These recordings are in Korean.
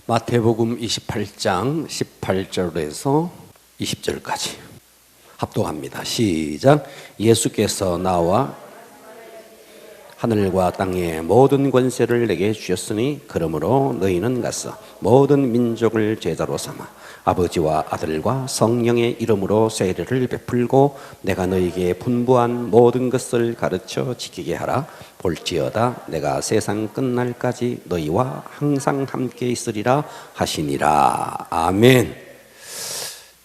마태복음 28장 18절에서 20절까지 합독합니다. 시작. 예수께서 나와 하늘과 땅의 모든 권세를 내게 주셨으니 그러므로 너희는 가서 모든 민족을 제자로 삼아 아버지와 아들과 성령의 이름으로 세례를 베풀고 내가 너희에게 분부한 모든 것을 가르쳐 지키게 하라. 볼지어다 내가 세상 끝날까지 너희와 항상 함께 있으리라 하시니라. 아멘.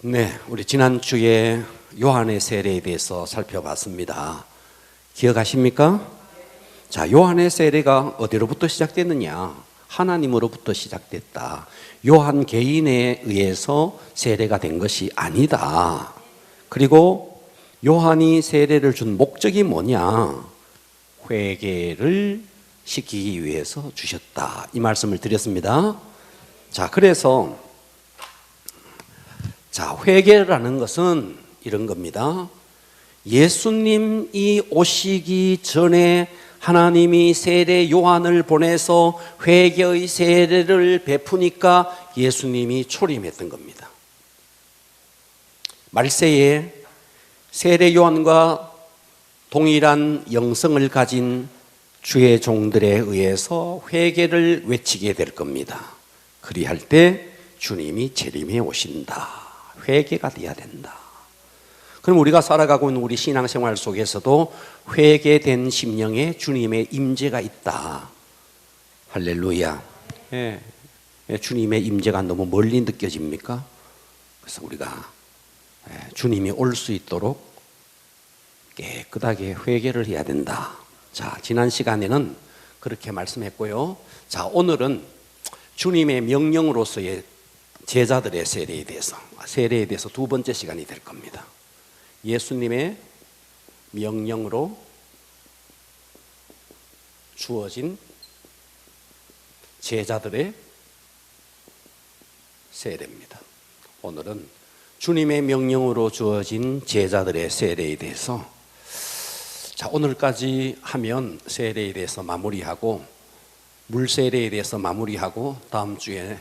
네, 우리 지난주에 요한의 세례에 대해서 살펴봤습니다. 기억하십니까? 자, 요한의 세례가 어디로부터 시작됐느냐? 하나님으로부터 시작됐다. 요한 개인에 의해서 세례가 된 것이 아니다. 그리고 요한이 세례를 준 목적이 뭐냐? 회개를 시키기 위해서 주셨다. 이 말씀을 드렸습니다. 자, 그래서 회개라는 것은 이런 겁니다. 예수님이 오시기 전에 하나님이 세례 요한을 보내서 회개의 세례를 베푸니까 예수님이 초림했던 겁니다. 말세에 세례 요한과 동일한 영성을 가진 주의 종들에 의해서 회개를 외치게 될 겁니다. 그리할 때 주님이 재림해 오신다. 회개가 돼야 된다. 그럼 우리가 살아가고 있는 우리 신앙생활 속에서도 회개된 심령에 주님의 임재가 있다. 할렐루야. 예. 주님의 임재가 너무 멀리 느껴집니까? 그래서 우리가 주님이 올 수 있도록 깨끗하게 회개를 해야 된다. 자, 지난 시간에는 그렇게 말씀했고요. 자, 오늘은 주님의 명령으로서의 제자들의 세례에 대해서 두 번째 시간이 될 겁니다. 예수님의 명령으로 주어진 제자들의 세례입니다. 오늘은 주님의 명령으로 주어진 제자들의 세례에 대해서 오늘까지 하면 세례에 대해서 마무리하고 물 세례에 대해서 마무리하고 다음 주에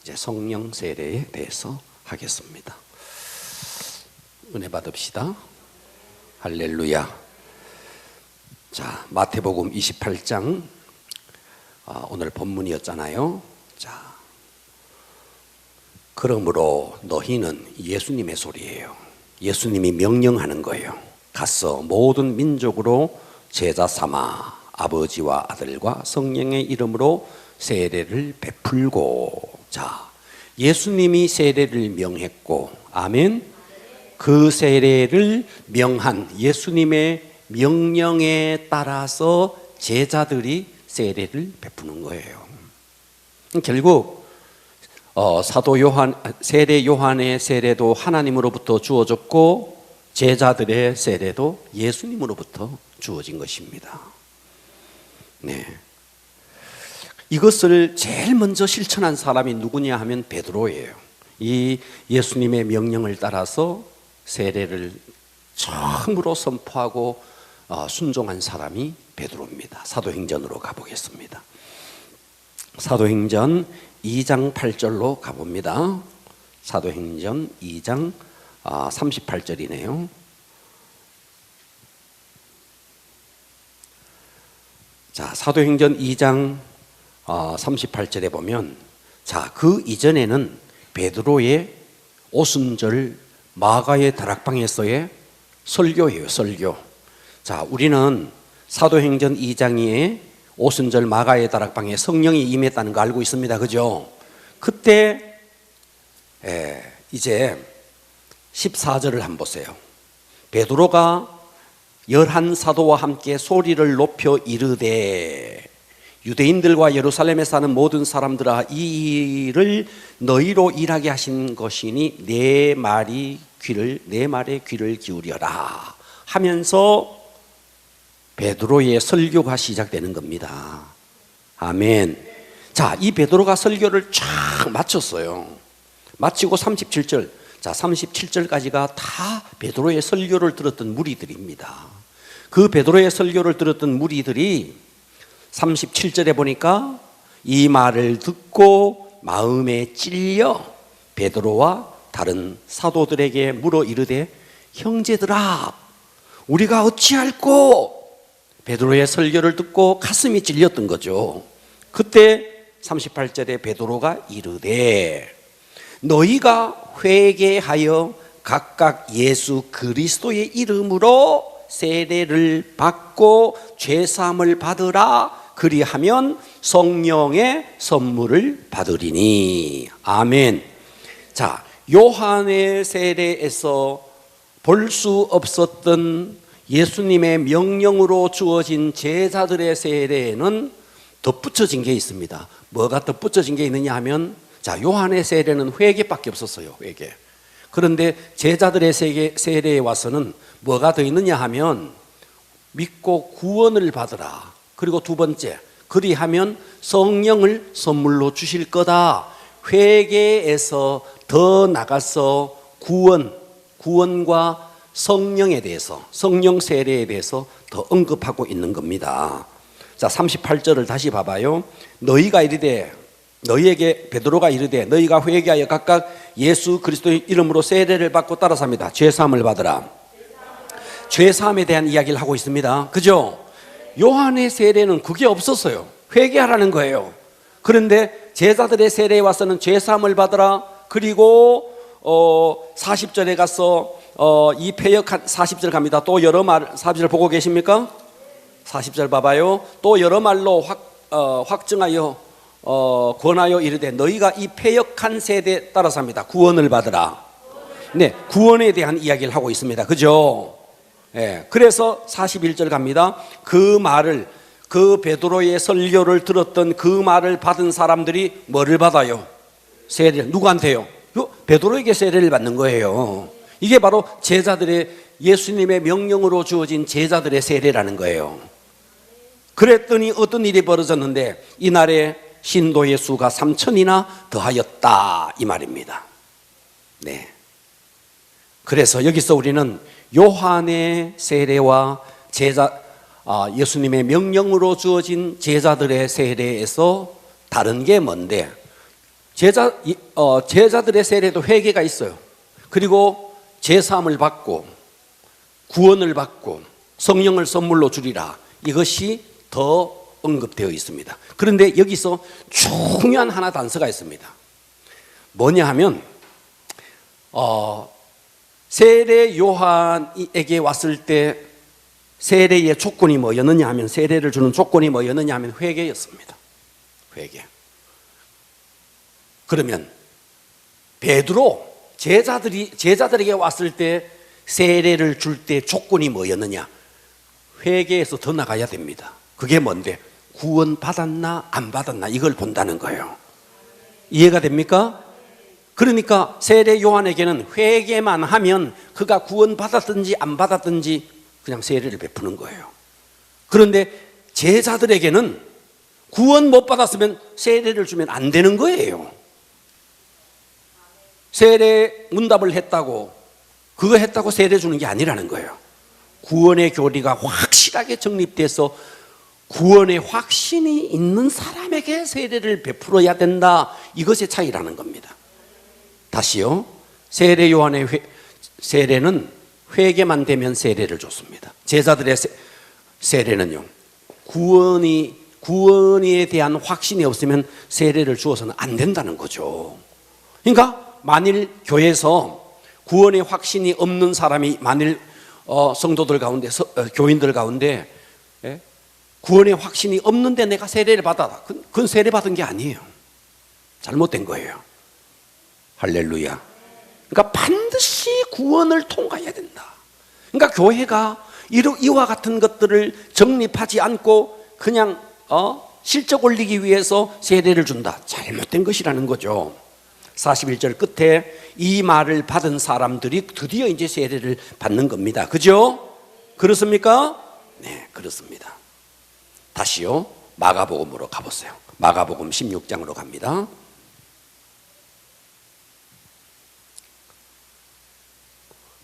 이제 성령 세례에 대해서 하겠습니다. 은혜 받읍시다. 할렐루야. 자, 마태복음 28장 오늘 본문이었잖아요. 자, 그러므로 너희는 예수님의 소리예요. 예수님이 명령하는 거예요. 가서 모든 민족으로 제자 삼아 아버지와 아들과 성령의 이름으로 세례를 베풀고. 자, 예수님이 세례를 명했고, 아멘. 그 세례를 명한 예수님의 명령에 따라서 제자들이 세례를 베푸는 거예요. 결국 사도 요한, 세례 요한의 세례도 하나님으로부터 주어졌고 제자들의 세례도 예수님으로부터 주어진 것입니다. 네. 이것을 제일 먼저 실천한 사람이 누구냐 하면 베드로예요. 이 예수님의 명령을 따라서 세례를 처음으로 선포하고 순종한 사람이 베드로입니다. 사도행전으로 가보겠습니다. 사도행전 2장 8절로 가봅니다. 사도행전 2장 38절이네요. 자, 사도행전 2장 38절에 보면, 자, 그 이전에는 베드로의 오순절 마가의 다락방에서의 설교예요, 설교. 자, 우리는 사도행전 2장에 오순절 마가의 다락방에 성령이 임했다는 거 알고 있습니다. 그죠? 그때 이제 14절을 한번 보세요. 베드로가 11사도와 함께 소리를 높여 이르되 유대인들과 예루살렘에 사는 모든 사람들아, 이 일을 너희로 일하게 하신 것이니 내 말의 귀를 기울여라 하면서 베드로의 설교가 시작되는 겁니다. 아멘. 자, 이 베드로가 설교를 쫙 마쳤어요. 마치고 37절, 자, 37절까지가 다 베드로의 설교를 들었던 무리들입니다. 그 베드로의 설교를 들었던 무리들이 37절에 보니까 이 말을 듣고 마음에 찔려 베드로와 다른 사도들에게 물어 이르되 형제들아 우리가 어찌할꼬? 베드로의 설교를 듣고 가슴이 찔렸던 거죠. 그때 38절에 베드로가 이르되 너희가 회개하여 각각 예수 그리스도의 이름으로 세례를 받고 죄사함을 받으라. 그리하면 성령의 선물을 받으리니. 아멘. 자, 요한의 세례에서 볼 수 없었던 예수님의 명령으로 주어진 제자들의 세례에는 덧붙여진 게 있습니다. 뭐가 덧붙여진 게 있느냐 하면, 자, 요한의 세례는 회개밖에 없었어요. 회개. 그런데 제자들의 세례에 와서는 뭐가 더 있느냐 하면 믿고 구원을 받으라. 그리고 두 번째, 그리하면 성령을 선물로 주실 거다. 회개에서 더 나가서 구원과 성령에 대해서, 성령 세례에 대해서 더 언급하고 있는 겁니다. 자, 38절을 다시 봐봐요. 너희가 이르되, 너희에게 베드로가 이르되 너희가 회개하여 각각 예수 그리스도의 이름으로 세례를 받고 따라서 합니다. 죄사함을 받으라. 죄사함에 대한 이야기를 하고 있습니다. 그죠? 요한의 세례는 그게 없었어요. 회개하라는 거예요. 그런데 제자들의 세례에 와서는 죄사함을 받으라. 그리고 40절에 가서 이 패역한 40절 갑니다. 또 여러 말, 40절 보고 계십니까? 40절 봐봐요. 또 여러 말로 확증하여 권하여 이르되 너희가 이 패역한 세대에 따라서 합니다. 구원을 받으라. 네, 구원에 대한 이야기를 하고 있습니다. 그죠? 네, 그래서 41절 갑니다. 그 말을, 그 베드로의 설교를 들었던 그 말을 받은 사람들이 뭐를 받아요? 세례를. 누구한테요? 베드로에게 세례를 받는 거예요. 이게 바로 제자들의, 예수님의 명령으로 주어진 제자들의 세례라는 거예요. 그랬더니 어떤 일이 벌어졌는데 이날에 신도의 수가 3,000이나 더하였다, 이 말입니다. 네. 그래서 여기서 우리는 요한의 세례와 예수님의 명령으로 주어진 제자들의 세례에서 다른 게 뭔데, 제자들의 세례도 회개가 있어요. 그리고 제사함을 받고 구원을 받고 성령을 선물로 주리라, 이것이 더 언급되어 있습니다. 그런데 여기서 중요한 하나 단서가 있습니다. 뭐냐 하면 세례 요한에게 왔을 때 세례의 조건이 뭐였느냐 하면, 세례를 주는 조건이 뭐였느냐 하면 회개였습니다. 회개. 그러면 베드로 제자들에게 왔을 때 세례를 줄 때 조건이 뭐였느냐? 회개에서 더 나가야 됩니다. 그게 뭔데? 구원 받았나 안 받았나, 이걸 본다는 거예요. 이해가 됩니까? 그러니까 세례 요한에게는 회개만 하면 그가 구원 받았든지 안 받았든지 그냥 세례를 베푸는 거예요. 그런데 제자들에게는 구원 못 받았으면 세례를 주면 안 되는 거예요. 세례 문답을 했다고, 그거 했다고 세례 주는 게 아니라는 거예요. 구원의 교리가 확실하게 정립돼서 구원의 확신이 있는 사람에게 세례를 베풀어야 된다, 이것의 차이라는 겁니다. 다시요, 세례 요한의 세례는 회개만 되면 세례를 줬습니다. 제자들의 세례는요, 구원에 대한 확신이 없으면 세례를 주어서는 안 된다는 거죠. 그러니까 만일 교회에서 구원의 확신이 없는 사람이 만일 성도들 가운데, 교인들 가운데 구원의 확신이 없는데 내가 세례를 받아라, 그건 세례 받은 게 아니에요. 잘못된 거예요. 할렐루야. 그러니까 반드시 구원을 통과해야 된다. 그러니까 교회가 이와 같은 것들을 정립하지 않고 그냥 실적 올리기 위해서 세례를 준다, 잘못된 것이라는 거죠. 41절 끝에 이 말을 받은 사람들이 드디어 이제 세례를 받는 겁니다. 그죠? 그렇습니까? 네, 그렇습니다. 다시요, 마가복음으로 가보세요. 마가복음 16장으로 갑니다.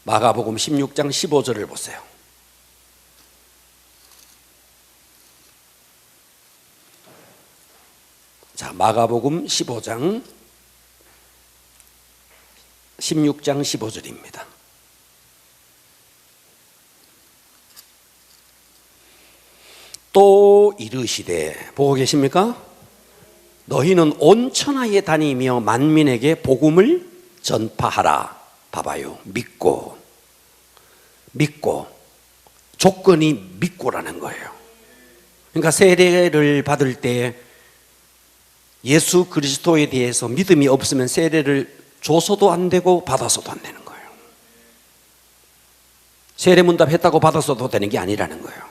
마가복음 16장 15절을 보세요. 자, 마가복음 15장 16장 15절입니다. 또 이르시되, 보고 계십니까? 너희는 온 천하에 다니며 만민에게 복음을 전파하라. 봐봐요. 믿고 조건이 믿고라는 거예요. 그러니까 세례를 받을 때 예수 그리스도에 대해서 믿음이 없으면 세례를 줘서도 안 되고 받아서도 안 되는 거예요. 세례문답 했다고 받아서도 되는 게 아니라는 거예요.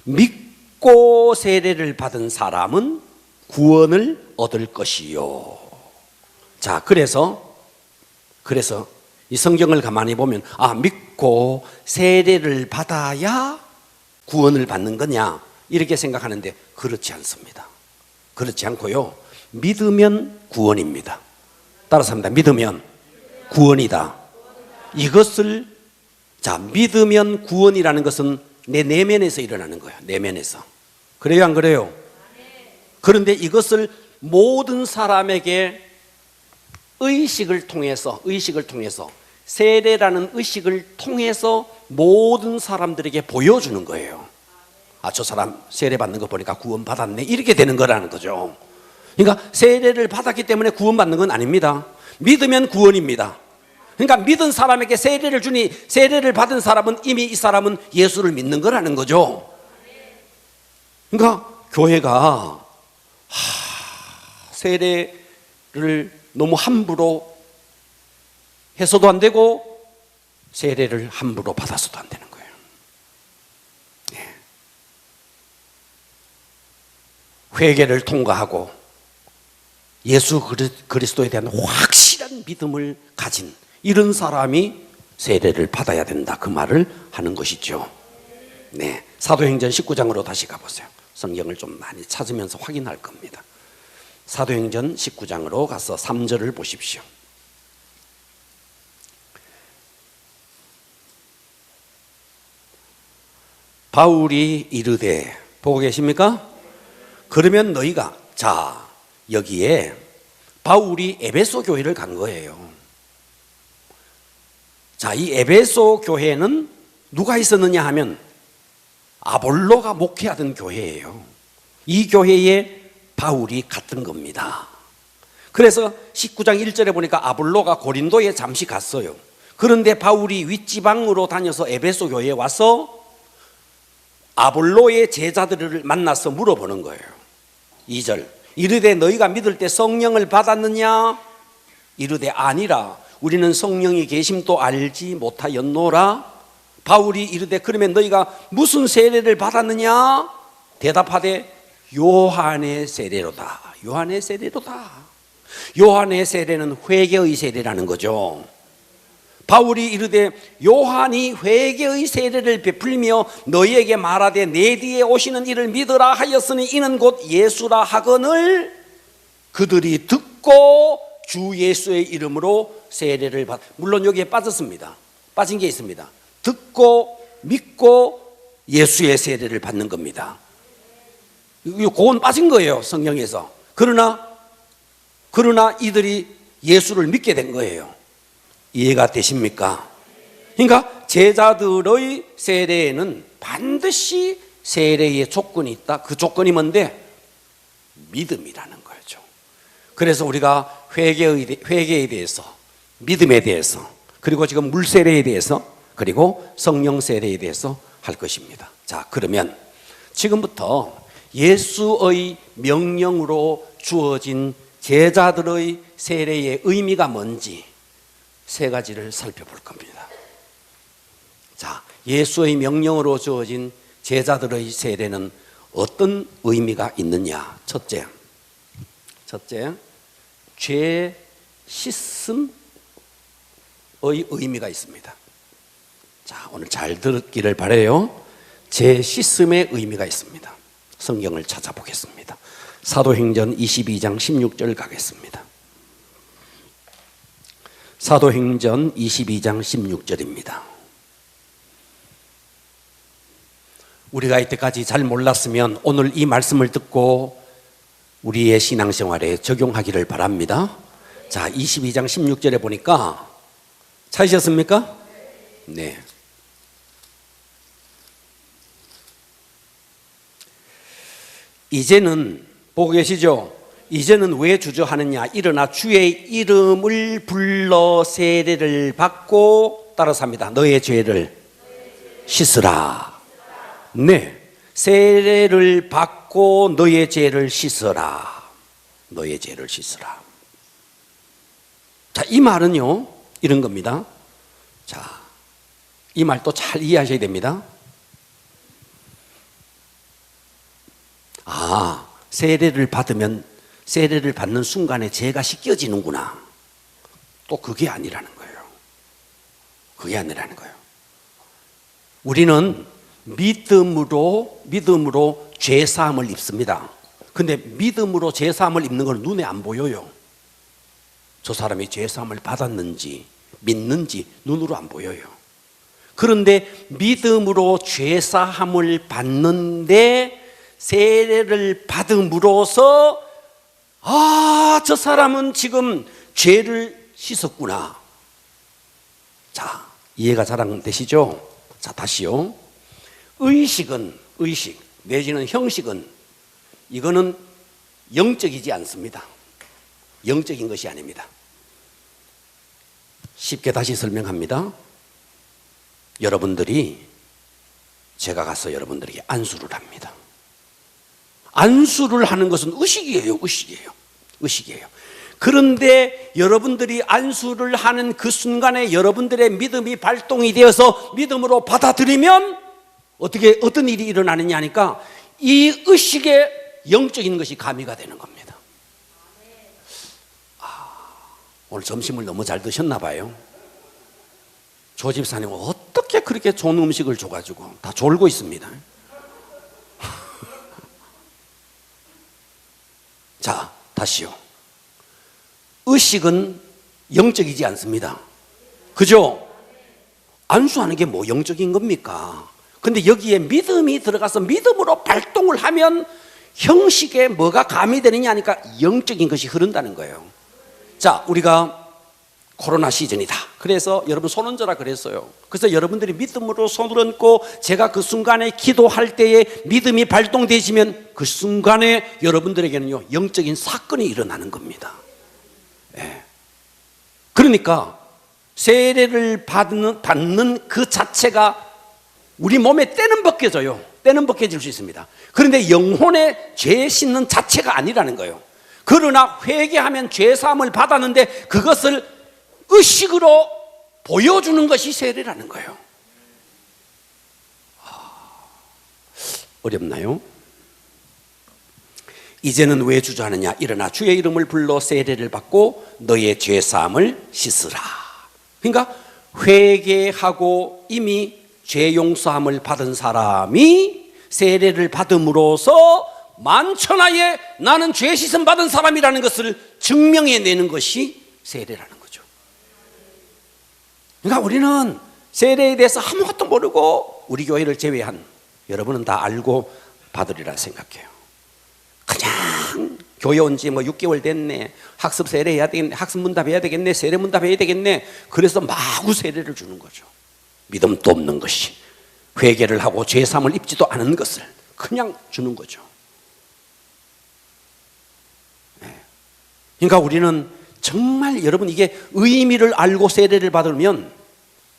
믿고 세례를 받은 사람은 구원을 얻을 것이요. 자, 그래서 이 성경을 가만히 보면, 믿고 세례를 받아야 구원을 받는 거냐 이렇게 생각하는데 그렇지 않습니다. 그렇지 않고요, 믿으면 구원입니다. 따라서 합니다. 믿으면 구원이다. 이것을, 믿으면 구원이라는 것은 내 내면에서 일어나는 거예요. 내면에서. 그래요, 안 그래요? 그런데 이것을 모든 사람에게 의식을 통해서 세례라는 의식을 통해서 모든 사람들에게 보여주는 거예요. 저 사람 세례 받는 거 보니까 구원 받았네, 이렇게 되는 거라는 거죠. 그러니까 세례를 받았기 때문에 구원 받는 건 아닙니다. 믿으면 구원입니다. 그러니까 믿은 사람에게 세례를 주니 세례를 받은 사람은 이미 이 사람은 예수를 믿는 거라는 거죠. 그러니까 교회가 세례를 너무 함부로 해서도 안 되고 세례를 함부로 받아서도 안 되는 거예요. 회개를 통과하고 예수 그리스도에 대한 확실한 믿음을 가진 이런 사람이 세례를 받아야 된다, 그 말을 하는 것이죠. 사도행전 19장으로 다시 가보세요. 성경을 좀 많이 찾으면서 확인할 겁니다. 사도행전 19장으로 가서 3절을 보십시오. 바울이 이르되, 보고 계십니까? 그러면 너희가, 여기에 바울이 에베소 교회를 간 거예요. 이 에베소 교회는 누가 있었느냐 하면 아볼로가 목회하던 교회예요. 이 교회에 바울이 갔던 겁니다. 그래서 19장 1절에 보니까 아볼로가 고린도에 잠시 갔어요. 그런데 바울이 윗지방으로 다녀서 에베소 교회에 와서 아볼로의 제자들을 만나서 물어보는 거예요. 2절, 이르되 너희가 믿을 때 성령을 받았느냐? 이르되 아니라 우리는 성령이 계심도 알지 못하였노라. 바울이 이르되 그러면 너희가 무슨 세례를 받았느냐? 대답하되 요한의 세례로다. 요한의 세례로다. 요한의 세례는 회개의 세례라는 거죠. 바울이 이르되 요한이 회개의 세례를 베풀며 너희에게 말하되 내 뒤에 오시는 이를 믿으라 하였으니 이는 곧 예수라 하거늘 그들이 듣고 주 예수의 이름으로 세례를 받. 물론 여기에 빠졌습니다. 빠진 게 있습니다. 듣고 믿고 예수의 세례를 받는 겁니다. 그건 빠진 거예요, 성경에서. 그러나 이들이 예수를 믿게 된 거예요. 이해가 되십니까? 그러니까 제자들의 세례에는 반드시 세례의 조건이 있다. 그 조건이 뭔데? 믿음이라는 거죠. 그래서 우리가 회개에 대해서, 믿음에 대해서, 그리고 지금 물세례에 대해서, 그리고 성령 세례에 대해서 할 것입니다. 그러면 지금부터 예수의 명령으로 주어진 제자들의 세례의 의미가 뭔지 세 가지를 살펴볼 겁니다. 예수의 명령으로 주어진 제자들의 세례는 어떤 의미가 있느냐? 첫째, 죄 씻음의 의미가 있습니다. 오늘 잘 듣기를 바라요. 죄 씻음의 의미가 있습니다. 성경을 찾아보겠습니다. 사도행전 22장 16절 가겠습니다. 사도행전 22장 16절입니다. 우리가 이때까지 잘 몰랐으면 오늘 이 말씀을 듣고 우리의 신앙생활에 적용하기를 바랍니다. 자, 22장 16절에 보니까 찾으셨습니까? 네. 이제는 보고 계시죠? 이제는 왜 주저하느냐? 일어나 주의 이름을 불러 세례를 받고 따라서 합니다. 너의 죄를 씻으라. 네. 세례를 받고 너의 죄를 씻어라. 너의 죄를 씻으라. 자, 이 말은요, 이런 겁니다. 자, 이 말도 잘 이해하셔야 됩니다. 아, 세례를 받는 순간에 죄가 씻겨지는구나. 또 그게 아니라는 거예요. 그게 아니라는 거예요. 우리는 믿음으로 죄 사함을 입습니다. 근데 믿음으로 죄 사함을 입는 건 눈에 안 보여요. 저 사람이 죄 사함을 받았는지 믿는지 눈으로 안 보여요. 그런데 믿음으로 죄 사함을 받는데 세례를 받음으로써 아, 저 사람은 지금 죄를 씻었구나. 자, 이해가 잘 안 되시죠? 자, 다시요. 의식 내지는 형식은 이거는 영적이지 않습니다. 영적인 것이 아닙니다. 쉽게 다시 설명합니다. 제가 가서 여러분들에게 안수를 합니다. 안수를 하는 것은 의식이에요. 그런데 여러분들이 안수를 하는 그 순간에 여러분들의 믿음이 발동이 되어서 믿음으로 받아들이면 어떤 일이 일어나느냐 하니까 이 의식에 영적인 것이 가미가 되는 겁니다. 오늘 점심을 너무 잘 드셨나 봐요. 조 집사님은 어떻게 그렇게 좋은 음식을 줘가지고 다 졸고 있습니다. 자, 다시요. 의식은 영적이지 않습니다. 그죠? 안수하는 게 뭐 영적인 겁니까? 근데 여기에 믿음이 들어가서 믿음으로 발동을 하면 형식에 뭐가 가미되느냐 하니까 영적인 것이 흐른다는 거예요. 자, 우리가 코로나 시즌이다. 그래서 여러분 손 얹어라 그랬어요. 그래서 여러분들이 믿음으로 손을 얹고 제가 그 순간에 기도할 때에 믿음이 발동되시면 그 순간에 여러분들에게는요 영적인 사건이 일어나는 겁니다. 네. 그러니까 세례를 받는 그 자체가 우리 몸에 때는 벗겨져요. 때는 벗겨질 수 있습니다. 그런데 영혼의 죄 씻는 자체가 아니라는 거예요. 그러나 회개하면 죄 사함을 받았는데 그것을 의식으로 보여주는 것이 세례라는 거예요. 어렵나요? 이제는 왜 주저하느냐? 일어나 주의 이름을 불러 세례를 받고 너의 죄 사함을 씻으라. 그러니까 회개하고 이미 죄 용서함을 받은 사람이 세례를 받음으로써 만천하에 나는 죄 씻음 받은 사람이라는 것을 증명해내는 것이 세례라는 거죠. 그러니까 우리는 세례에 대해서 아무것도 모르고 우리 교회를 제외한 여러분은 다 알고 받으리라 생각해요. 그냥 교회 온 지 6개월 됐네. 학습 세례 해야 되겠네. 학습 문답 해야 되겠네. 세례 문답 해야 되겠네. 그래서 마구 세례를 주는 거죠. 믿음도 없는 것이 회개를 하고 죄 사함을 입지도 않은 것을 그냥 주는 거죠. 그러니까 우리는 정말 여러분 이게 의미를 알고 세례를 받으면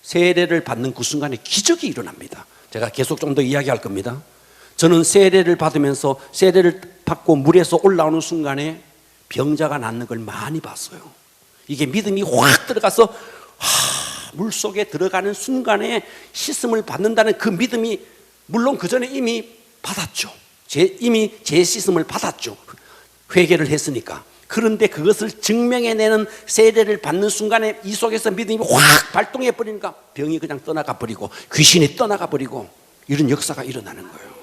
세례를 받는 그 순간에 기적이 일어납니다. 제가 계속 좀 더 이야기할 겁니다. 저는 세례를 받으면서 세례를 받고 물에서 올라오는 순간에 병자가 낫는 걸 많이 봤어요. 이게 믿음이 확 들어가서 물속에 들어가는 순간에 씻음을 받는다는 그 믿음이 물론 그 전에 이미 받았죠. 이미 제 씻음을 받았죠. 회개를 했으니까. 그런데 그것을 증명해내는 세례를 받는 순간에 이 속에서 믿음이 확 발동해 버리니까 병이 그냥 떠나가 버리고 귀신이 떠나가 버리고 이런 역사가 일어나는 거예요.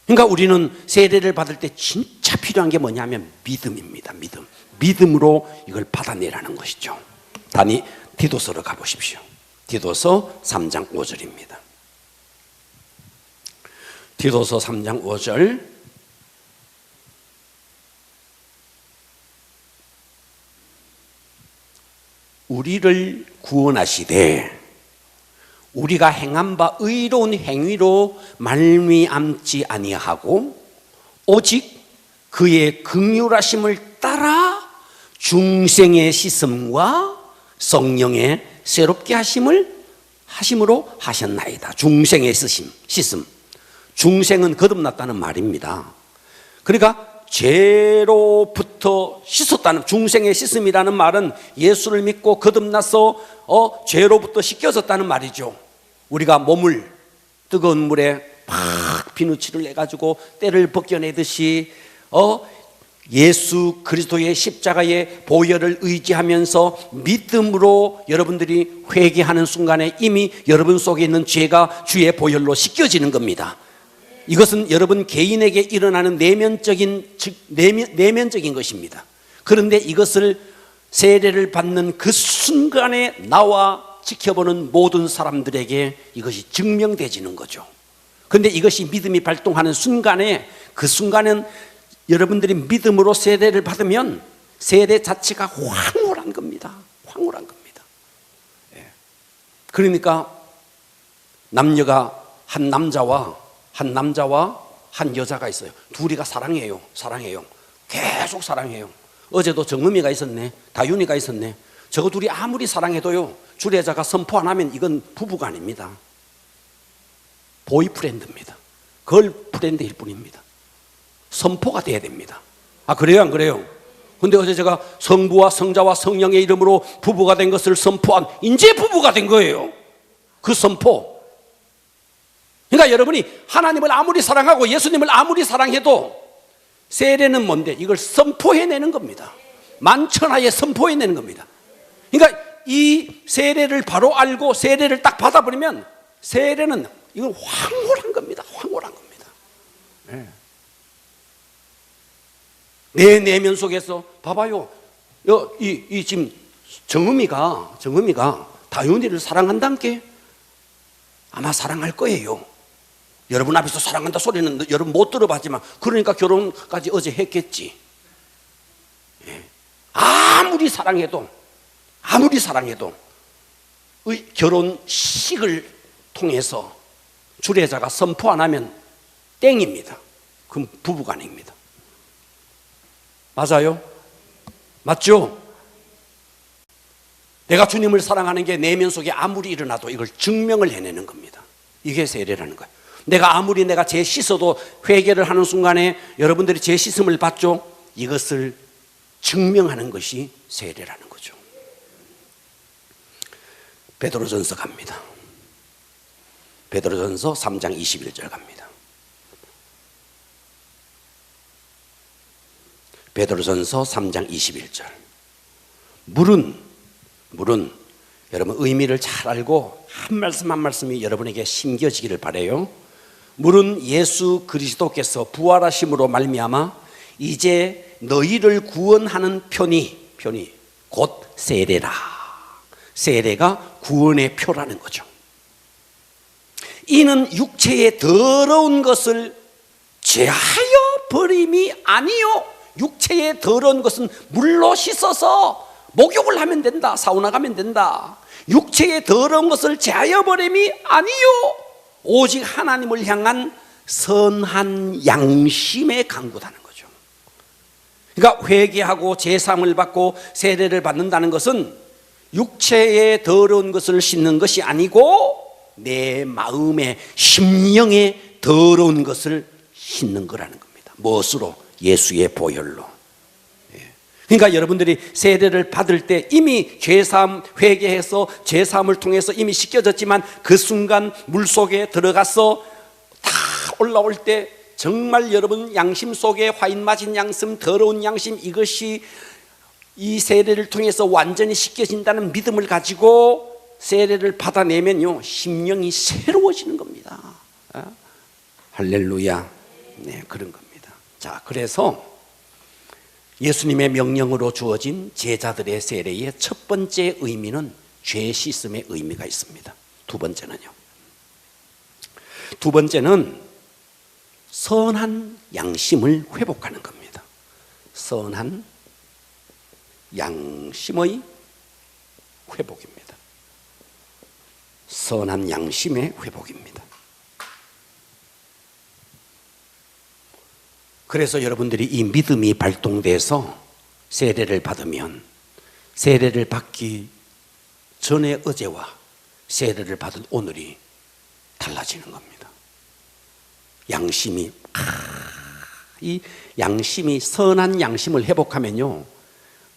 그러니까 우리는 세례를 받을 때 진짜 필요한 게 뭐냐면 믿음입니다. 믿음으로 이걸 받아내라는 것이죠. 디도서로 가보십시오. 디도서 3장 5절입니다. 디도서 3장 5절 우리를 구원하시되 우리가 행한 바 의로운 행위로 말미암지 아니하고 오직 그의 긍휼하심을 따라 중생의 씻음과 성령의 새롭게 하심으로 하셨나이다. 중생의 씻음. 중생은 거듭났다는 말입니다. 그러니까 죄로부터 씻었다는, 중생의 씻음이라는 말은 예수를 믿고 거듭나서 죄로부터 씻겨졌다는 말이죠. 우리가 몸을 뜨거운 물에 팍 비누칠을 내가지고 때를 벗겨내듯이 예수 그리스도의 십자가의 보혈을 의지하면서 믿음으로 여러분들이 회개하는 순간에 이미 여러분 속에 있는 죄가 주의 보혈로 씻겨지는 겁니다. 이것은 여러분 개인에게 일어나는 내면적인 것입니다. 그런데 이것을 세례를 받는 그 순간에 나와 지켜보는 모든 사람들에게 이것이 증명되지는 거죠. 그런데 이것이 믿음이 발동하는 순간에, 그 순간은 여러분들이 믿음으로 세례를 받으면 세례 자체가 황홀한 겁니다. 황홀한 겁니다. 그러니까 남녀가 한 남자와 한 여자가 있어요. 둘이가 사랑해요. 계속 사랑해요. 어제도 정음이가 있었네. 다윤이가 있었네. 저거 둘이 아무리 사랑해도요, 주례자가 선포 안 하면 이건 부부가 아닙니다. 보이프렌드입니다. 걸프렌드일 뿐입니다. 선포가 돼야 됩니다. 아, 그래요, 안 그래요? 근데 어제 제가 성부와 성자와 성령의 이름으로 부부가 된 것을 선포한, 이제 부부가 된 거예요. 그 선포. 그러니까 여러분이 하나님을 아무리 사랑하고 예수님을 아무리 사랑해도 세례는 뭔데? 이걸 선포해내는 겁니다. 만천하에 선포해내는 겁니다. 그러니까 이 세례를 바로 알고 세례를 딱 받아버리면 세례는 이건 황홀한 겁니다. 황홀한 겁니다. 네. 내 내면 속에서 봐봐요. 이 지금 정음이가 다윤이를 사랑한다는 게 아마 사랑할 거예요. 여러분 앞에서 사랑한다 소리는 여러분 못 들어봤지만, 그러니까 결혼까지 어제 했겠지. 예. 아무리 사랑해도 결혼식을 통해서 주례자가 선포 안 하면 땡입니다. 그럼 부부간입니다. 맞아요? 맞죠? 내가 주님을 사랑하는 게 내면 속에 아무리 일어나도 이걸 증명을 해내는 겁니다. 이게 세례라는 거예요. 내가 죄 씻어도 회개를 하는 순간에 여러분들이 죄 씻음을 받죠? 이것을 증명하는 것이 세례라는 거죠. 베드로전서 갑니다. 베드로전서 3장 21절 갑니다. 베드로전서 3장 21절. 물은 여러분 의미를 잘 알고 한 말씀 한 말씀이 여러분에게 심겨지기를 바라요. 물은 예수 그리스도께서 부활하심으로 말미암아 이제 너희를 구원하는 편이 곧 세례라. 세례가 구원의 표라는 거죠. 이는 육체의 더러운 것을 제하여 버림이 아니요. 육체의 더러운 것은 물로 씻어서 목욕을 하면 된다. 사우나 가면 된다. 육체의 더러운 것을 제하여 버림이 아니요. 오직 하나님을 향한 선한 양심에 간구하는 거죠. 그러니까 회개하고 제사함을 받고 세례를 받는다는 것은 육체의 더러운 것을 씻는 것이 아니고 내 마음의 심령의 더러운 것을 씻는 거라는 겁니다. 무엇으로? 예수의 보혈로. 그러니까 여러분들이 세례를 받을 때 이미 죄사함 회개해서 죄사함을 통해서 이미 씻겨졌지만 그 순간 물속에 들어가서 다 올라올 때 정말 여러분 양심 속에 화인 맞은 양심, 더러운 양심, 이것이 이 세례를 통해서 완전히 씻겨진다는 믿음을 가지고 세례를 받아내면요 심령이 새로워지는 겁니다. 할렐루야. 네, 그런 겁니다. 자, 그래서 예수님의 명령으로 주어진 제자들의 세례의 첫 번째 의미는 죄 씻음의 의미가 있습니다. 두 번째는요. 두 번째는 선한 양심을 회복하는 겁니다. 선한 양심의 회복입니다. 선한 양심의 회복입니다. 그래서 여러분들이 이 믿음이 발동돼서 세례를 받으면 세례를 받기 전의 어제와 세례를 받은 오늘이 달라지는 겁니다. 양심이 이 양심이 선한 양심을 회복하면요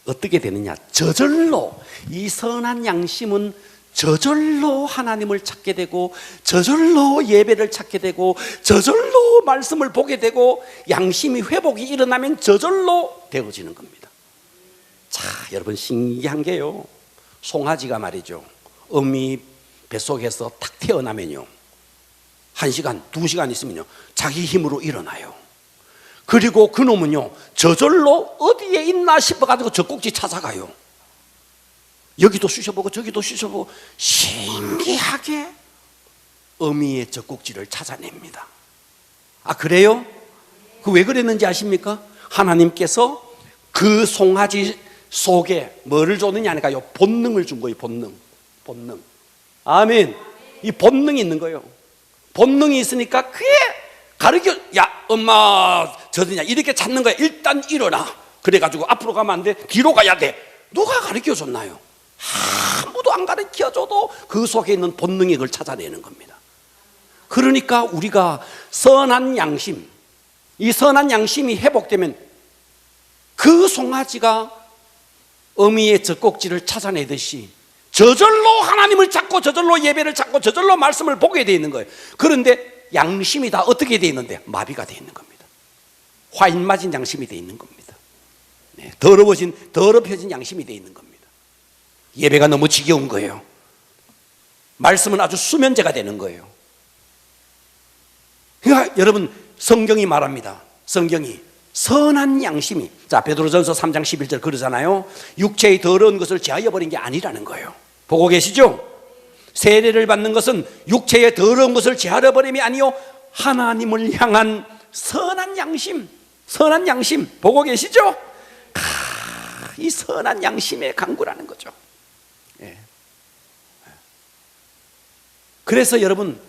어떻게 되느냐, 저절로 이 선한 양심은 저절로 하나님을 찾게 되고 저절로 예배를 찾게 되고 저절로 말씀을 보게 되고 양심이 회복이 일어나면 저절로 되어지는 겁니다. 자, 여러분 신기한 게요, 송아지가 말이죠, 어미 뱃속에서 탁 태어나면요 1시간, 2시간 있으면요 자기 힘으로 일어나요. 그리고 그놈은요 저절로 어디에 있나 싶어가지고 젖꼭지 찾아가요. 여기도 쑤셔보고 저기도 쑤셔보고 신기하게 어미의 젖꼭지를 찾아냅니다. 아, 그래요? 그 왜 그랬는지 아십니까? 하나님께서 그 송아지 속에 뭐를 줬느냐 하니까요, 본능을 준 거예요. 본능. 아멘. 이 본능이 있는 거예요. 본능이 있으니까 그게 가르쳐, 야 엄마 저드냐 이렇게 찾는 거야. 일단 일어나. 그래가지고 앞으로 가면 안 돼, 뒤로 가야 돼. 누가 가르쳐 줬나요? 아무도 안 가르쳐줘도 그 속에 있는 본능이 그걸 찾아내는 겁니다. 그러니까 우리가 선한 양심, 이 선한 양심이 회복되면 그 송아지가 어미의 젖꼭지를 찾아내듯이 저절로 하나님을 찾고 저절로 예배를 찾고 저절로 말씀을 보게 되어 있는 거예요. 그런데 양심이 다 어떻게 되어 있는데? 마비가 되어 있는 겁니다. 화인 맞은 양심이 되어 있는 겁니다. 네, 더럽혀진 양심이 되어 있는 겁니다. 예배가 너무 지겨운 거예요. 말씀은 아주 수면제가 되는 거예요. 그러니까 여러분 성경이 말합니다. 성경이 선한 양심이, 자 베드로전서 3장 11절 그러잖아요. 육체의 더러운 것을 제하여 버린 게 아니라는 거예요. 보고 계시죠? 세례를 받는 것은 육체의 더러운 것을 제하여 버림이 아니요 하나님을 향한 선한 양심, 선한 양심. 보고 계시죠? 이 선한 양심의 강구라는 거죠. 예. 그래서 여러분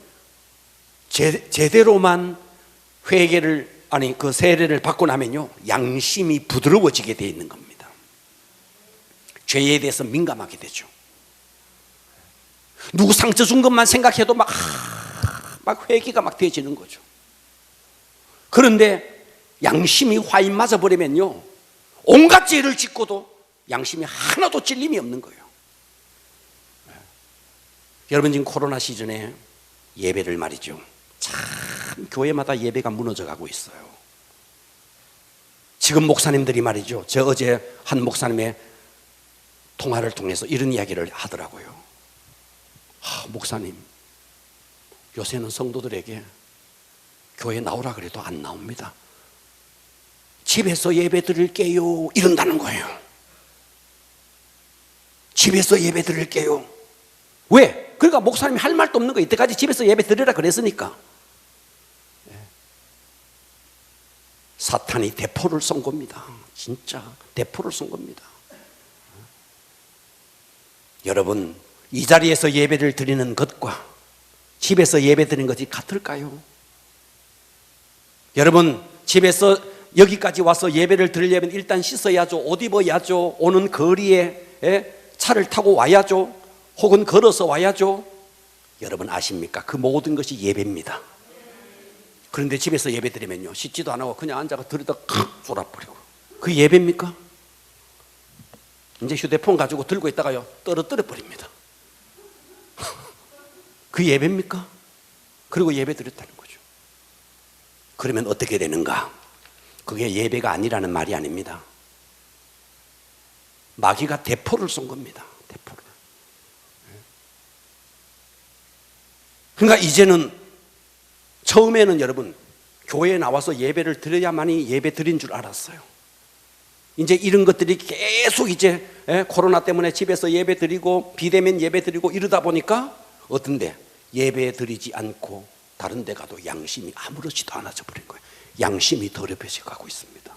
제대로만 회개를 그 세례를 받고 나면요 양심이 부드러워지게 되어 있는 겁니다. 죄에 대해서 민감하게 되죠. 누구 상처 준 것만 생각해도 막 회개가 막 되어지는 거죠. 그런데 양심이 화인 맞아 버리면요 온갖 죄를 짓고도 양심이 하나도 찔림이 없는 거예요. 여러분 지금 코로나 시즌에 예배를 말이죠, 참 교회마다 예배가 무너져 가고 있어요. 지금 목사님들이 말이죠, 저 어제 한 목사님의 통화를 통해서 이런 이야기를 하더라고요. 목사님, 요새는 성도들에게 교회 나오라 그래도 안 나옵니다. 집에서 예배 드릴게요 이런다는 거예요. 집에서 예배 드릴게요. 왜? 그러니까 목사님이 할 말도 없는 거예요. 이때까지 집에서 예배 드리라 그랬으니까. 사탄이 대포를 쏜 겁니다. 진짜 대포를 쏜 겁니다. 여러분 이 자리에서 예배를 드리는 것과 집에서 예배 드리는 것이 같을까요? 여러분 집에서 여기까지 와서 예배를 드리려면 일단 씻어야죠. 옷 입어야죠. 오는 거리에 차를 타고 와야죠. 혹은 걸어서 와야죠. 여러분 아십니까? 그 모든 것이 예배입니다. 그런데 집에서 예배 드리면요 씻지도 안 하고 그냥 앉아서 들이다 칵 쏟아버리고, 그 예배입니까? 이제 휴대폰 가지고 들고 있다가요 떨어뜨려 버립니다. 그 예배입니까? 그리고 예배 드렸다는 거죠. 그러면 어떻게 되는가? 그게 예배가 아니라는 말이 아닙니다. 마귀가 대포를 쏜 겁니다. 대포를. 그러니까 이제는, 처음에는 여러분 교회에 나와서 예배를 드려야만이 예배 드린 줄 알았어요. 이제 이런 것들이 계속 이제 코로나 때문에 집에서 예배 드리고 비대면 예배 드리고 이러다 보니까 어떤데 예배 드리지 않고 다른 데 가도 양심이 아무렇지도 않아져 버린 거예요. 양심이 더럽혀져 가고 있습니다.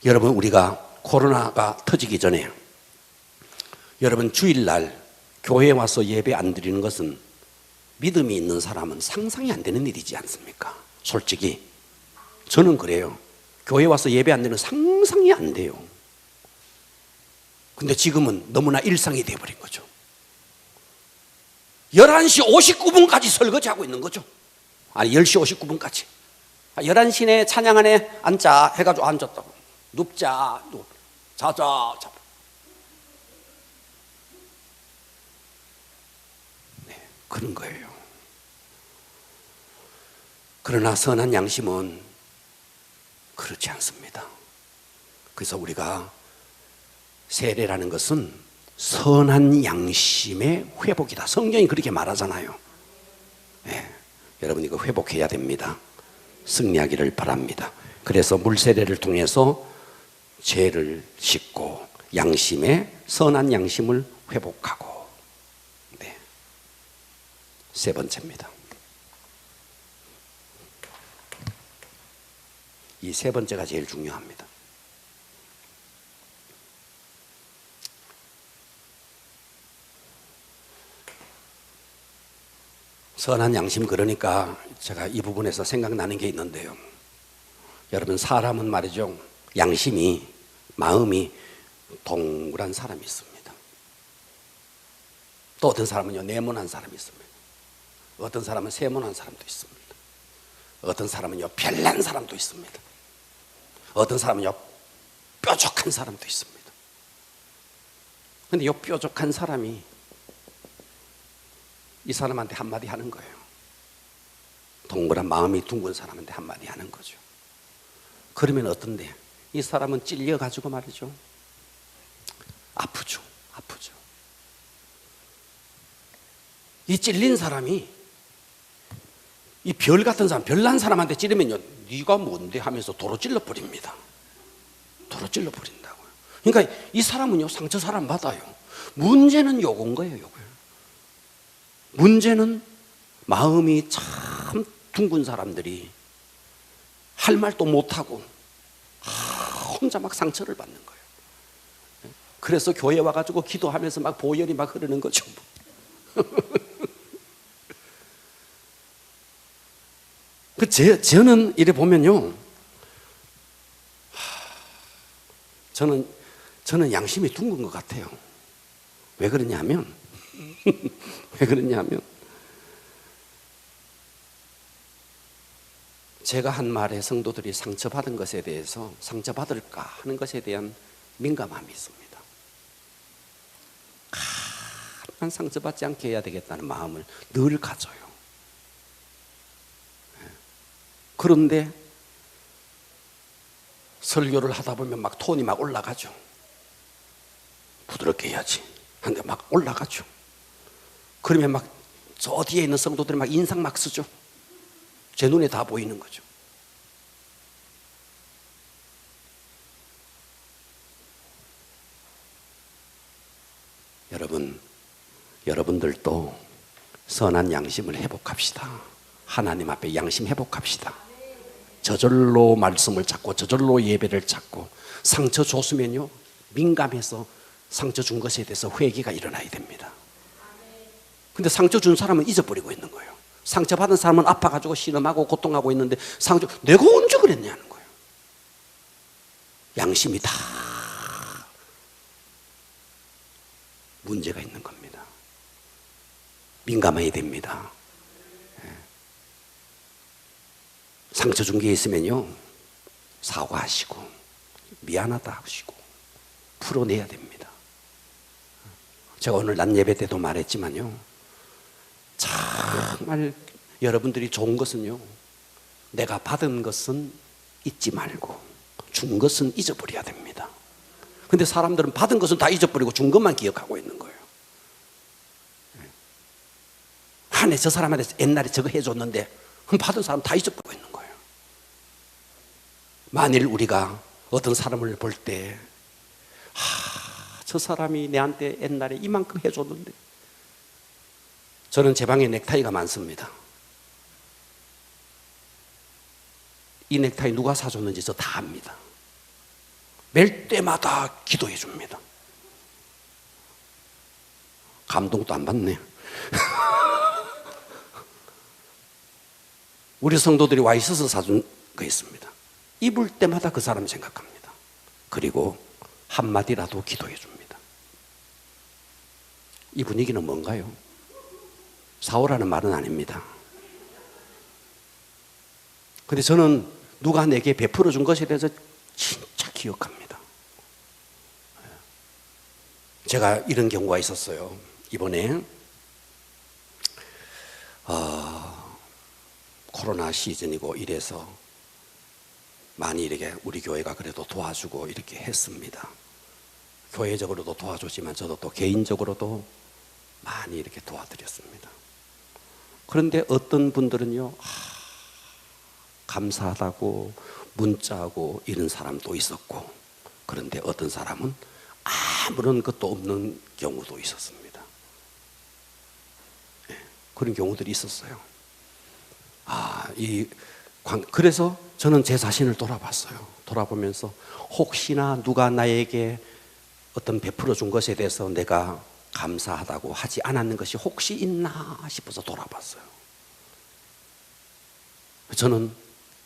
여러분 우리가 코로나가 터지기 전에 여러분, 주일날 교회에 와서 예배 안 드리는 것은 믿음이 있는 사람은 상상이 안 되는 일이지 않습니까? 솔직히 저는 그래요. 교회 와서 예배 안 드리는 상상이 안 돼요. 근데 지금은 너무나 일상이 되어버린 거죠. 11시 59분까지 설거지하고 있는 거죠. 아니 10시 59분까지 11시내 찬양 안에 앉자 해가지고 앉았다고. 눕자, 자자. 네, 그런 거예요. 그러나 선한 양심은 그렇지 않습니다. 그래서 우리가 세례라는 것은 선한 양심의 회복이다. 성경이 그렇게 말하잖아요. 네, 여러분 이거 회복해야 됩니다. 승리하기를 바랍니다. 그래서 물세례를 통해서 죄를 씻고 양심의 선한 양심을 회복하고. 네. 세 번째입니다. 이 세 번째가 제일 중요합니다. 선한 양심, 그러니까 제가 이 부분에서 생각나는 게 있는데요. 여러분, 사람은 말이죠, 양심이, 마음이 동그란 사람이 있습니다. 또 어떤 사람은요, 네모난 사람이 있습니다. 어떤 사람은 세모난 사람도 있습니다. 어떤 사람은요, 별난 사람도 있습니다. 어떤 사람은요, 뾰족한 사람도 있습니다. 근데 이 뾰족한 사람이 이 사람한테 한마디 하는 거예요. 동그란 마음이 둥근 사람한테 한마디 하는 거죠. 그러면 어떤데? 이 사람은 찔려가지고 말이죠, 아프죠. 이 찔린 사람이 이 별 같은 사람, 별난 사람한테 찌르면요, 네가 뭔데 하면서 도로 찔러버립니다. 도로 찔러버린다고요. 그러니까 이 사람은요, 상처 사람 받아요. 문제는 요건 거예요, 요거. 문제는 마음이 참 둥근 사람들이 할 말도 못하고 혼자 막 상처를 받는 거예요. 그래서 교회 와가지고 기도하면서 막 보혈이 막 흐르는 거죠. 저는 이래 보면요, 저는 양심이 둥근 것 같아요. 왜 그러냐면 제가 한 말에 성도들이 상처받은 것에 대해서 상처받을까 하는 것에 대한 민감함이 있습니다. 가만 상처받지 않게 해야 되겠다는 마음을 늘 가져요. 그런데 설교를 하다 보면 막 톤이 막 올라가죠. 부드럽게 해야지 하는데 막 올라가죠. 그러면 막 저 뒤에 있는 성도들이 막 인상 막 쓰죠. 제 눈에 다 보이는 거죠. 여러분들도 선한 양심을 회복합시다. 하나님 앞에 양심 회복합시다. 저절로 말씀을 찾고 저절로 예배를 찾고, 상처 줬으면요, 민감해서 상처 준 것에 대해서 회개가 일어나야 됩니다. 근데 상처 준 사람은 잊어버리고 있는 거예요. 상처받은 사람은 아파가지고 신음하고 고통하고 있는데, 내가 언제 그랬냐는 거예요. 양심이 다 문제가 있는 겁니다. 민감해야 됩니다. 상처 준 게 있으면요, 사과하시고 미안하다 하시고 풀어내야 됩니다. 제가 오늘 낮 예배 때도 말했지만요, 정말 여러분들이 좋은 것은요, 내가 받은 것은 잊지 말고 준 것은 잊어버려야 됩니다. 근데 사람들은 받은 것은 다 잊어버리고 준 것만 기억하고 있는 거예요. 저 사람한테 옛날에 저거 해줬는데, 받은 사람 다 잊어버리고 있는 거예요. 만일 우리가 어떤 사람을 볼 때, 저 사람이 내한테 옛날에 이만큼 해줬는데, 저는 제 방에 넥타이가 많습니다. 이 넥타이 누가 사줬는지 저 다 압니다. 멜 때마다 기도해 줍니다. 감동도 안 받네. 우리 성도들이 와 있어서 사준 거 있습니다. 입을 때마다 그 사람 생각합니다. 그리고 한마디라도 기도해 줍니다. 이 분위기는 뭔가요? 사오라는 말은 아닙니다. 근데 저는 누가 내게 베풀어 준 것에 대해서 진짜 기억합니다. 제가 이런 경우가 있었어요. 이번에 코로나 시즌이고 이래서 많이 이렇게 우리 교회가 그래도 도와주고 이렇게 했습니다. 교회적으로도 도와줬지만 저도 또 개인적으로도 많이 이렇게 도와드렸습니다. 그런데 어떤 분들은요, 감사하다고 문자하고 이런 사람도 있었고, 그런데 어떤 사람은 아무런 것도 없는 경우도 있었습니다. 그런 경우들이 있었어요. 그래서 저는 제 자신을 돌아봤어요. 돌아보면서 혹시나 누가 나에게 어떤 베풀어 준 것에 대해서 내가 감사하다고 하지 않았는 것이 혹시 있나 싶어서 돌아봤어요. 저는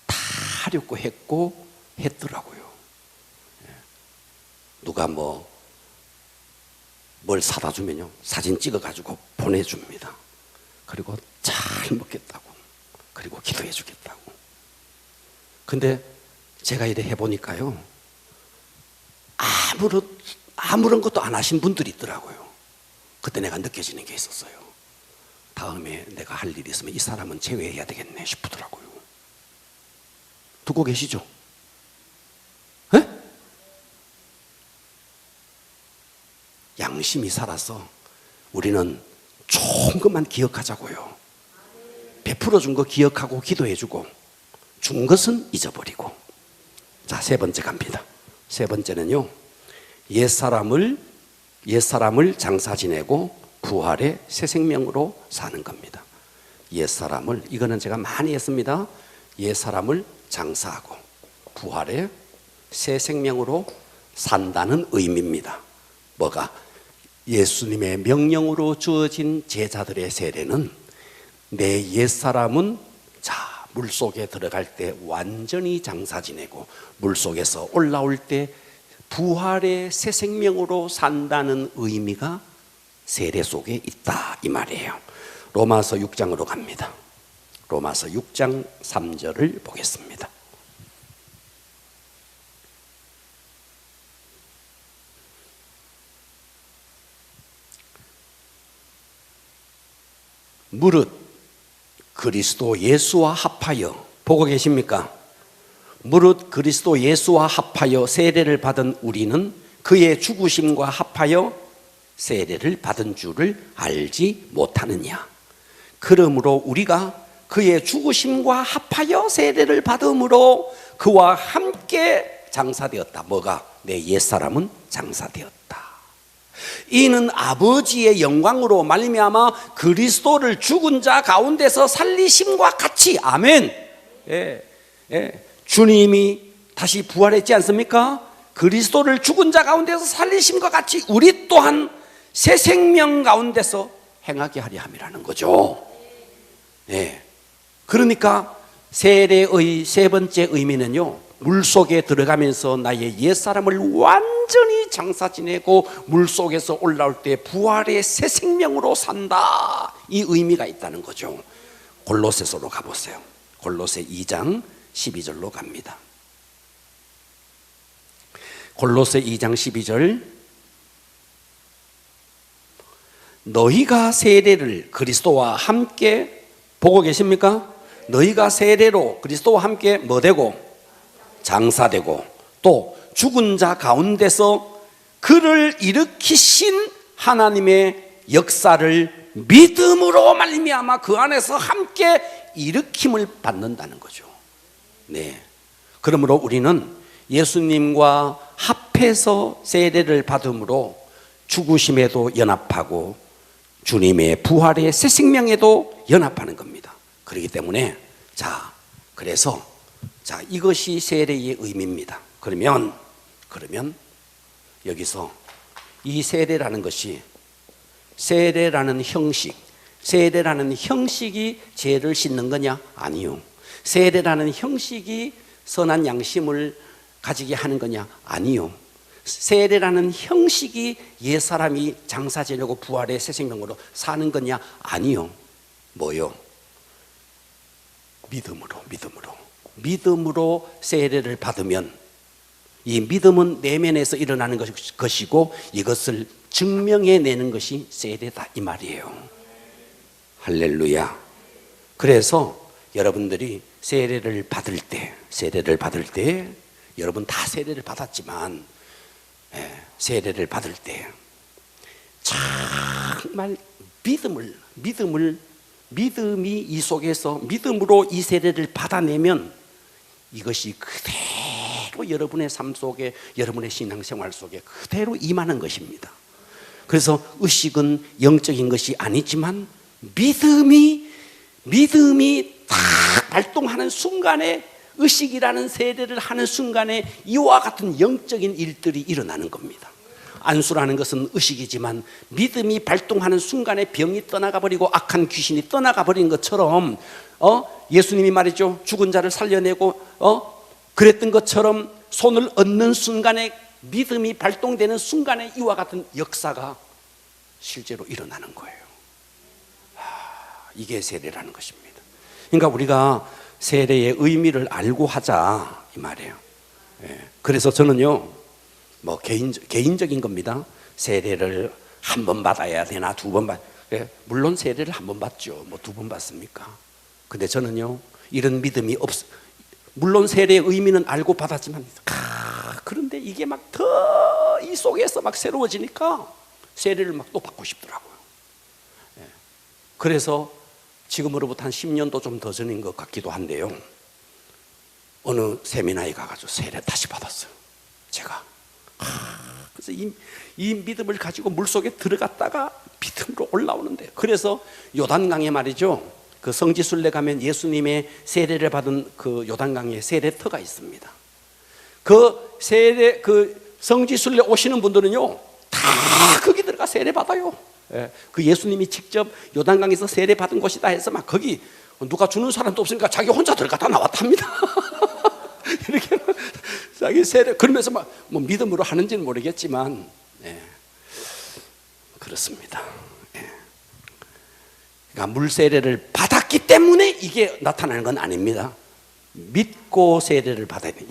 다 하려고 했고 했더라고요. 누가 뭘 사다 주면요, 사진 찍어가지고 보내줍니다. 그리고 잘 먹겠다고, 그리고 기도해 주겠다고. 근데 제가 이래 해보니까요, 아무런 것도 안 하신 분들이 있더라고요. 그때 내가 느껴지는 게 있었어요. 다음에 내가 할 일이 있으면 이 사람은 제외해야 되겠네 싶더라고요. 듣고 계시죠? 에? 양심이 살아서 우리는 좋은 것만 기억하자고요. 베풀어 준 거 기억하고 기도해 주고, 준 것은 잊어버리고. 자, 세 번째 갑니다. 세 번째는요, 옛사람을 장사 지내고 부활의 새 생명으로 사는 겁니다. 옛사람을, 이거는 제가 많이 했습니다. 옛사람을 장사하고 부활의 새 생명으로 산다는 의미입니다. 뭐가? 예수님의 명령으로 주어진 제자들의 세례는 내 옛사람은 물속에 들어갈 때 완전히 장사 지내고 물속에서 올라올 때 부활의 새 생명으로 산다는 의미가 세례 속에 있다, 이 말이에요. 로마서 6장으로 갑니다. 로마서 6장 3절을 보겠습니다. 무릇 그리스도 예수와 합하여, 보고 계십니까? 무릇 그리스도 예수와 합하여 세례를 받은 우리는 그의 죽으심과 합하여 세례를 받은 줄을 알지 못하느냐. 그러므로 우리가 그의 죽으심과 합하여 세례를 받음으로 그와 함께 장사되었다. 뭐가? 내 옛사람은 장사되었다. 이는 아버지의 영광으로 말미암아 그리스도를 죽은 자 가운데서 살리심과 같이. 아멘. 주님이 다시 부활했지 않습니까? 그리스도를 죽은 자 가운데서 살리심과 같이 우리 또한 새 생명 가운데서 행하게 하려 함이라는 거죠. 그러니까 세례의 세 번째 의미는요, 물속에 들어가면서 나의 옛사람을 완전히 장사 지내고 물속에서 올라올 때 부활의 새 생명으로 산다, 이 의미가 있다는 거죠. 골로새서로 가보세요. 골로새 2장 12절로 갑니다. 골로새 2장 12절. 너희가 세례를 그리스도와 함께, 보고 계십니까? 너희가 세례로 그리스도와 함께 뭐 되고? 장사되고, 또 죽은 자 가운데서 그를 일으키신 하나님의 역사를 믿음으로 말미암아 그 안에서 함께 일으킴을 받는다는 거죠. 그러므로 우리는 예수님과 합해서 세례를 받음으로 죽으심에도 연합하고 주님의 부활의 새 생명에도 연합하는 겁니다. 그렇기 때문에 그래서 이것이 세례의 의미입니다. 그러면 여기서 이 세례라는 것이 세례라는 형식, 세례라는 형식이 죄를 씻는 거냐? 아니요. 세례라는 형식이 선한 양심을 가지게 하는 거냐? 아니요. 세례라는 형식이 옛사람이 장사 지내고 부활의 새 생명으로 사는 거냐? 아니요. 뭐요? 믿음으로 세례를 받으면 이 믿음은 내면에서 일어나는 것이고 이것을 증명해내는 것이 세례다 이 말이에요. 할렐루야. 그래서 여러분들이 세례를 받을 때 여러분 다 세례를 받았지만 세례를 받을 때 정말 믿음이 이 속에서 믿음으로 이 세례를 받아내면 이것이 그대로 여러분의 삶 속에, 여러분의 신앙생활 속에 그대로 임하는 것입니다. 그래서 의식은 영적인 것이 아니지만 믿음이 딱 발동하는 순간에, 의식이라는 세례를 하는 순간에 이와 같은 영적인 일들이 일어나는 겁니다. 안수라는 것은 의식이지만 믿음이 발동하는 순간에 병이 떠나가 버리고 악한 귀신이 떠나가 버린 것처럼 예수님이 말이죠, 죽은 자를 살려내고 그랬던 것처럼 손을 얹는 순간에, 믿음이 발동되는 순간에 이와 같은 역사가 실제로 일어나는 거예요. 이게 세례라는 것입니다. 그러니까 우리가 세례의 의미를 알고 하자 이 말이에요. 그래서 저는요, 뭐 개인적인 겁니다. 세례를 한 번 받아야 되나 두 번 물론 세례를 한 번 받죠. 뭐 두 번 받습니까? 근데 저는요, 이런 믿음이 물론 세례의 의미는 알고 받았지만 그런데 이게 막 더 이 속에서 막 새로워지니까 세례를 막 또 받고 싶더라고요. 그래서 지금으로부터 한 10년도 좀 더 전인 것 같기도 한데요, 어느 세미나에 가가지고 세례 다시 받았어요. 제가 그래서 이 믿음을 가지고 물속에 들어갔다가 믿음으로 올라오는데, 그래서 요단강에 말이죠, 그 성지순례 가면 예수님의 세례를 받은 그 요단강에 세례터가 있습니다. 그 성지순례 오시는 분들은요 다 거기 들어가 세례 받아요. 그 예수님이 직접 요단강에서 세례 받은 곳이다 해서 막 거기 누가 주는 사람도 없으니까 자기 혼자 들어갔다 나왔답니다. 이렇게 자기 세례 그러면서 막 뭐 믿음으로 하는지는 모르겠지만 그렇습니다. 그러니까 물 세례를 받았기 때문에 이게 나타나는 건 아닙니다. 믿고 세례를 받아야 돼.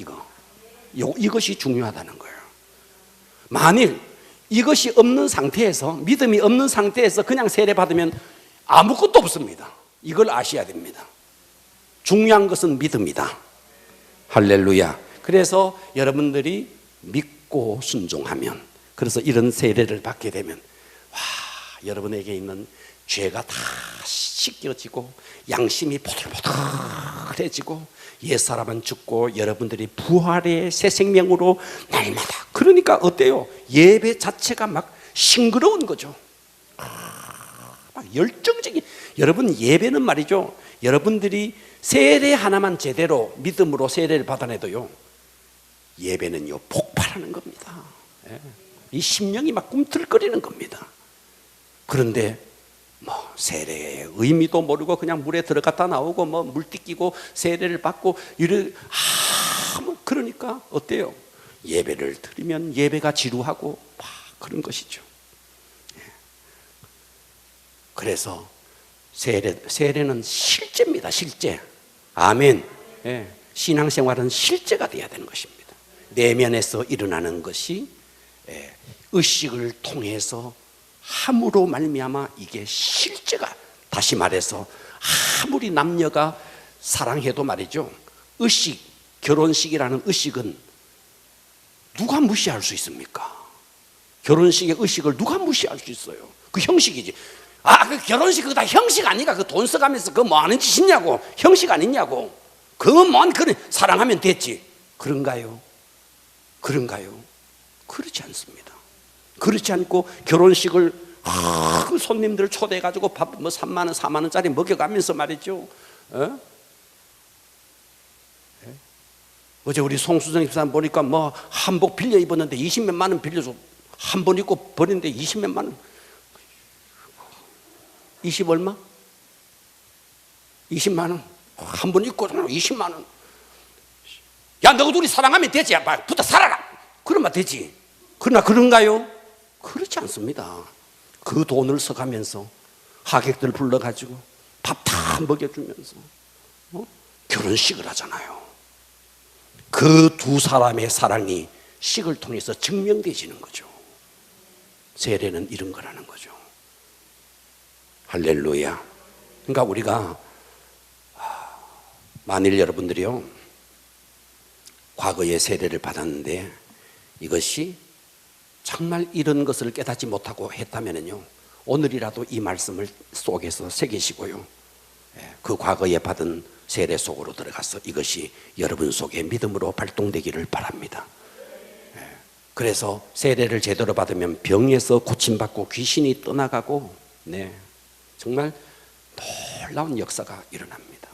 이것이 중요하다는 거예요. 만일 이것이 없는 상태에서, 믿음이 없는 상태에서 그냥 세례 받으면 아무것도 없습니다. 이걸 아셔야 됩니다. 중요한 것은 믿음이다. 할렐루야. 그래서 여러분들이 믿고 순종하면, 그래서 이런 세례를 받게 되면 여러분에게 있는 죄가 다 씻겨지고 양심이 보들보들해지고 옛사람은 죽고 여러분들이 부활의 새 생명으로 날마다, 그러니까 어때요? 예배 자체가 막 싱그러운 거죠. 막 열정적인, 여러분 예배는 말이죠, 여러분들이 세례 하나만 제대로 믿음으로 세례를 받아내도요, 예배는요 폭발하는 겁니다. 이 심령이 막 꿈틀거리는 겁니다. 그런데 뭐 세례의 의미도 모르고 그냥 물에 들어갔다 나오고 뭐 물띠 끼고 세례를 받고 뭐 그러니까 어때요? 예배를 드리면 예배가 지루하고 막 그런 것이죠. 그래서 세례는 실제입니다. 실제. 아멘. 신앙생활은 실제가 돼야 되는 것입니다. 내면에서 일어나는 것이 의식을 통해서 함으로 말미암아 이게 실제가, 다시 말해서 아무리 남녀가 사랑해도 말이죠, 의식, 결혼식이라는 의식은 누가 무시할 수 있습니까? 결혼식의 의식을 누가 무시할 수 있어요? 그 형식이지. 그 결혼식 그거 다 형식 아니가? 그 돈 써가면서 그거 뭐 하는 짓이냐고. 형식 아니냐고. 그거 뭔 그래, 사랑하면 됐지. 그런가요? 그렇지 않습니다. 그렇지 않고 결혼식을 그 손님들 초대해가지고 밥 뭐 3만 원, 4만 원짜리 먹여가면서 말이죠. 어제 우리 송수정 집사님 보니까 뭐 한복 빌려 입었는데 20몇만 원 빌려줘. 한 번 입고 버리는데 20몇만 원. 20 얼마? 20만 원. 한 번 입고 20만 원. 야, 너희 둘이 사랑하면 되지. 야, 붙어 살아라. 그러면 되지. 그러나 그런가요? 그렇지 않습니다. 그 돈을 써가면서 하객들 불러가지고 밥 다 먹여주면서 결혼식을 하잖아요. 그 두 사람의 사랑이 식을 통해서 증명되지는 거죠. 세례는 이런 거라는 거죠. 할렐루야. 그러니까 우리가 만일 여러분들이요 과거에 세례를 받았는데 이것이 정말 이런 것을 깨닫지 못하고 했다면요 오늘이라도 이 말씀을 속에서 새기시고요 그 과거에 받은 세례 속으로 들어가서 이것이 여러분 속에 믿음으로 발동되기를 바랍니다. 그래서 세례를 제대로 받으면 병에서 고침받고 귀신이 떠나가고 정말 놀라운 역사가 일어납니다.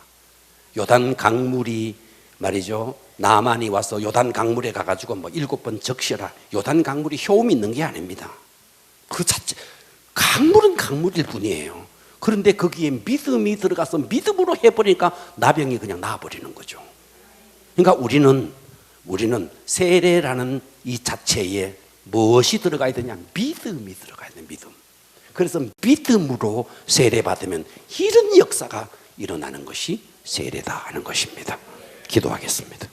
요단 강물이 말이죠 나만이 와서 요단 강물에 가가지고 7번 적셔라. 요단 강물이 효험이 있는 게 아닙니다. 그 자체 강물은 강물일 뿐이에요. 그런데 거기에 믿음이 들어가서 믿음으로 해버리니까 나병이 그냥 나아버리는 거죠. 그러니까 우리는 세례라는 이 자체에 무엇이 들어가야 되냐? 믿음이 들어가야 돼. 믿음. 그래서 믿음으로 세례 받으면 이런 역사가 일어나는 것이 세례다 하는 것입니다. 기도하겠습니다.